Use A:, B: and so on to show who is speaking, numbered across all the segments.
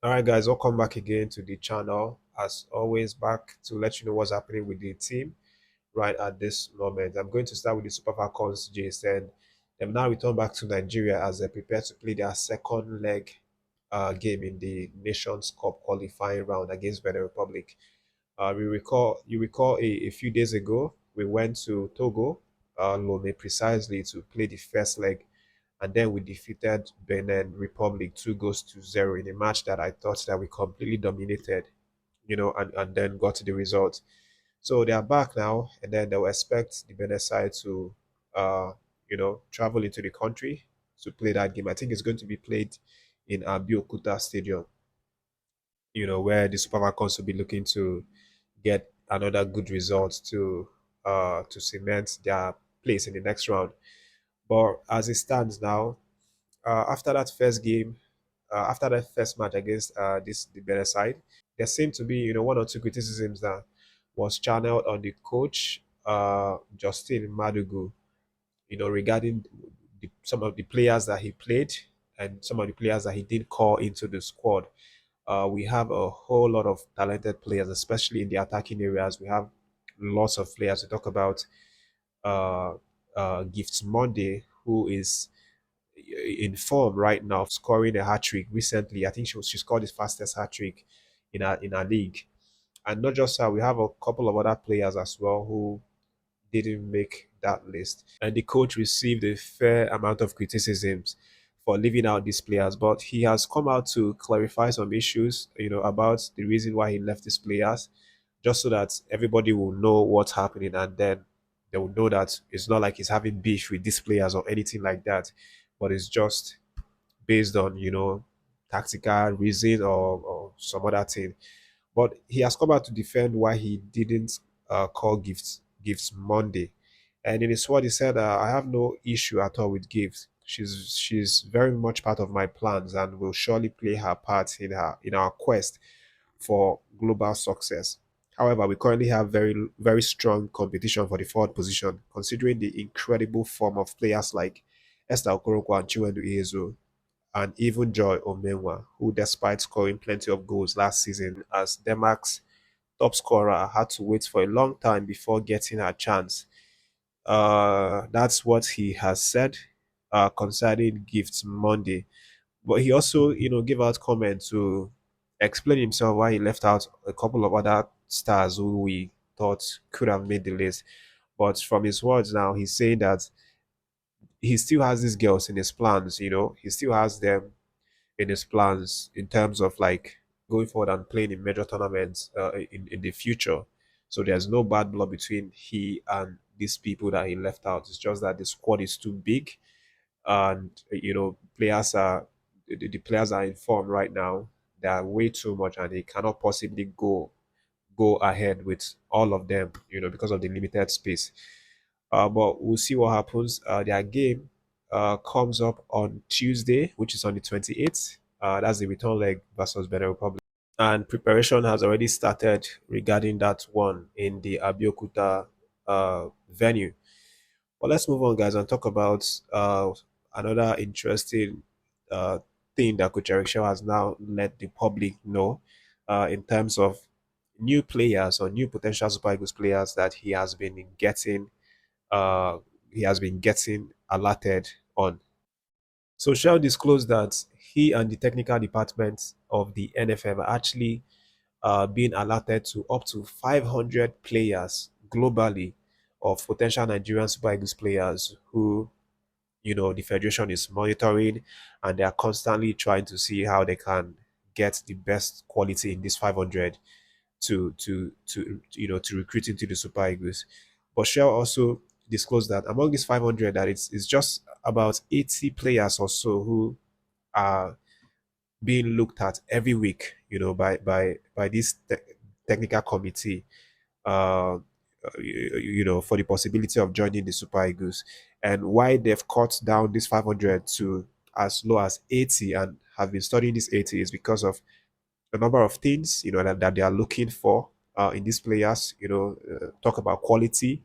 A: All right, guys, welcome back again to the channel. As always, back to let you know what's happening with the team right at this moment. I'm going to start with the Super Falcons, Jason. They've now returned back to Nigeria as they prepare to play their second leg game in the Nations Cup qualifying round against Benin Republic. You recall a few days ago, we went to Togo, Lome precisely, to play the first leg, and then we defeated Benin Republic 2 goals to 0 in a match that I thought that we completely dominated, and then got the result. So they are back now, and then they will expect the Benin side to, travel into the country to play that game. I think it's going to be played in Abeokuta Stadium, where the Super Falcons will be looking to get another good result to cement their place in the next round. But as it stands now, after that first game, after that first match against the better side, there seemed to be one or two criticisms that was channeled on the coach Justin Madugu, regarding some of the players that he played and some of the players that he did call into the squad. We have a whole lot of talented players, especially in the attacking areas. We have lots of players. We talk about uh, Gifts Monday, who is in form right now, scoring a hat trick recently. I think she scored his fastest hat trick in our league. And not just her, we have a couple of other players as well who didn't make that list. And the coach received a fair amount of criticisms for leaving out these players, but he has come out to clarify some issues, about the reason why he left these players, just so that everybody will know what's happening, and then they will know that it's not like he's having beef with these players or anything like that, but it's just based on, tactical reason or some other thing. But he has come out to defend why he didn't call Gifts Monday. And in his word, he said, "I have no issue at all with Gifts. She's very much part of my plans and will surely play her part in our quest for global success. However, we currently have very strong competition for the forward position, considering the incredible form of players like Esther Okoronkwo and Chiwendu Ihezuo, and even Joy Omenwa, who, despite scoring plenty of goals last season as Denmark's top scorer, had to wait for a long time before getting her chance." That's what he has said concerning Gifts Monday. But he also, gave out comment to explain himself why he left out a couple of other stars who we thought could have made the list. But from his words now, he's saying that he still has these girls in his plans, he still has them in his plans in terms of like going forward and playing in major tournaments in the future. So there's no bad blood between he and these people that he left out. It's just that the squad is too big, and the players are in form right now. They are way too much, and he cannot possibly go ahead with all of them, because of the limited space. But we'll see what happens. Their game comes up on Tuesday, which is on the 28th. That's the return leg versus Benin Republic. And preparation has already started regarding that one in the Abeokuta venue. But let's move on, guys, and talk about another interesting uh, thing that Coach Eric Shell has now let the public know in terms of new players or new potential Super Eagles players that uh, he has been getting alerted on. So Shell disclosed that he and the technical department of the NFM are actually being alerted to up to 500 players globally of potential Nigerian Super Eagles players who, the federation is monitoring, and they are constantly trying to see how they can get the best quality in this 500 to recruit into the Super Eagles. But Shell also disclosed that among these 500, that it's just about 80 players or so who are being looked at every week, by this technical committee, uh, for the possibility of joining the Super Eagles. And why they've cut down this 500 to as low as 80 and have been studying this 80 is because of a number of things, that they are looking for in these players. Talk about quality,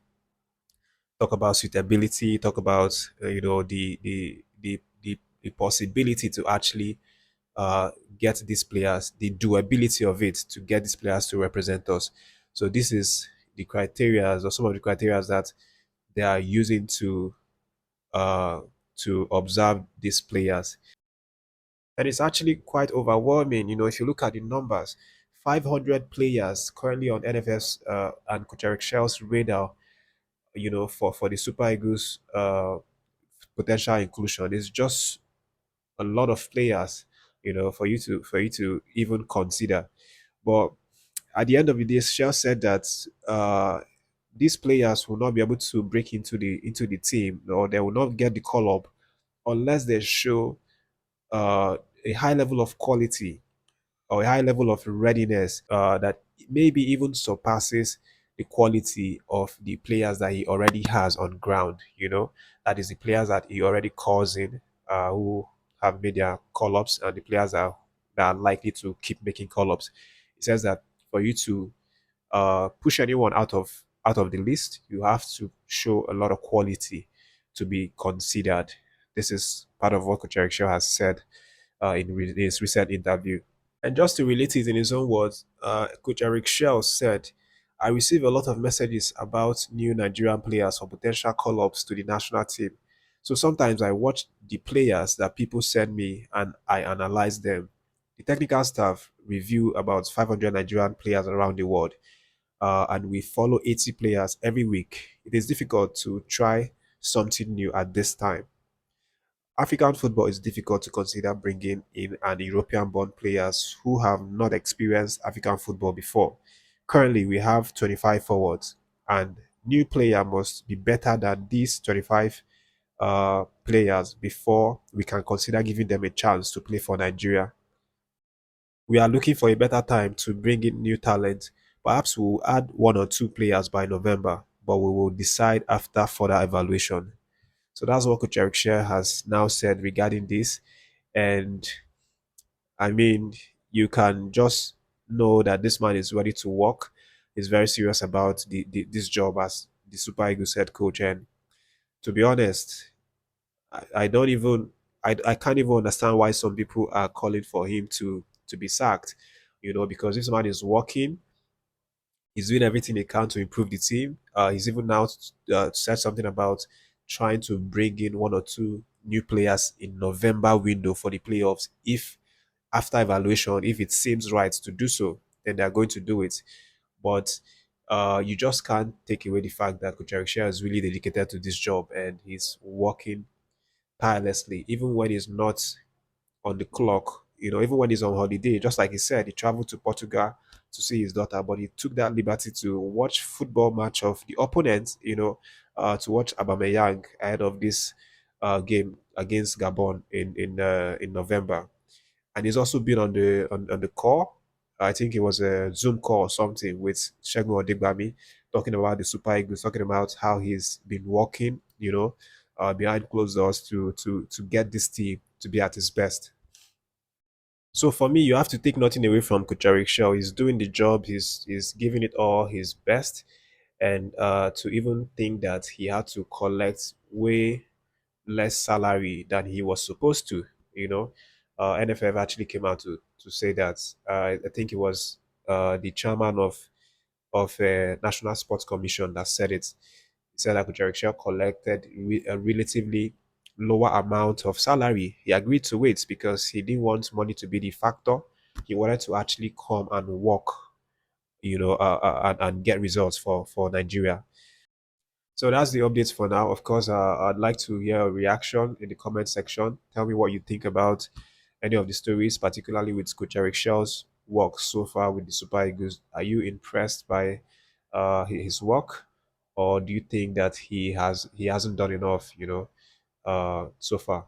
A: talk about suitability, talk about the possibility to actually uh, get these players, the doability of it to get these players to represent us. So this is the criteria or some of the criteria that they are using uh, to observe these players. And it's actually quite overwhelming. If you look at the numbers, 500 players currently on NFS and Coach Eric Shell's radar, for the Super Eagles potential inclusion is just a lot of players, for you to even consider. But at the end of the day, Shell said that these players will not be able to break into the team, or they will not get the call up unless they show a high level of quality or a high level of readiness that maybe even surpasses the quality of the players that he already has on ground. That is the players that he already calls in, who have made their call ups, and the players that are likely to keep making call ups. He says that for you to push anyone out of the list, you have to show a lot of quality to be considered. This is part of what Coach Eric Shaw has said in his recent interview. And just to relate it in his own words, Coach Eric Shell said, I receive a lot of messages about new Nigerian players for potential call ups to the national team. So sometimes I watch the players that people send me and I analyze them. The technical staff review about 500 Nigerian players around the world, and we follow 80 players every week. It is difficult to try something new at this time. African football is difficult to consider bringing in an European-born players who have not experienced African football before. Currently, we have 25 forwards, and new player must be better than these 25 players before we can consider giving them a chance to play for Nigeria. We are looking for a better time to bring in new talent. Perhaps we'll add one or two players by November, but we will decide after further evaluation. So that's what Coach Eric Sher has now said regarding this. And I mean, you can just know that this man is ready to work. He's very serious about this job as the Super Eagles head coach. And to be honest, I don't even I can't even understand why some people are calling for him to be sacked. Because this man is working. He's doing everything he can to improve the team. He's even now said something about trying to bring in one or two new players in November window for the playoffs. If after evaluation, if it seems right to do so, then they're going to do it. But you just can't take away the fact that Coach Eric Shearer is really dedicated to this job and he's working tirelessly, even when he's not on the clock. Even when he's on holiday, just like he said, he traveled to Portugal to see his daughter, but he took that liberty to watch football match of the opponent, to watch Aubameyang ahead of this game against Gabon in November. And he's also been on the call. I think it was a Zoom call or something with Segun Odegbami, talking about the Super Eagles, talking about how he's been working, behind closed doors to get this team to be at its best. So for me, you have to take nothing away from Coach Eric Shaw. He's doing the job. He's giving it all his best, and to even think that he had to collect way less salary than he was supposed to. NFF actually came out to say that. I think it was the chairman of National Sports Commission that said it. He said that Coach Shaw collected a relatively lower amount of salary. He agreed to it because he didn't want money to be the factor. He wanted to actually come and work, and get results for Nigeria. So that's the updates for now. Of course, I'd like to hear a reaction in the comment section. Tell me what you think about any of the stories, particularly with Coach Eric Shell's work so far with the Super Eagles. Are you impressed by his work, or do you think that he hasn't done enough, so far?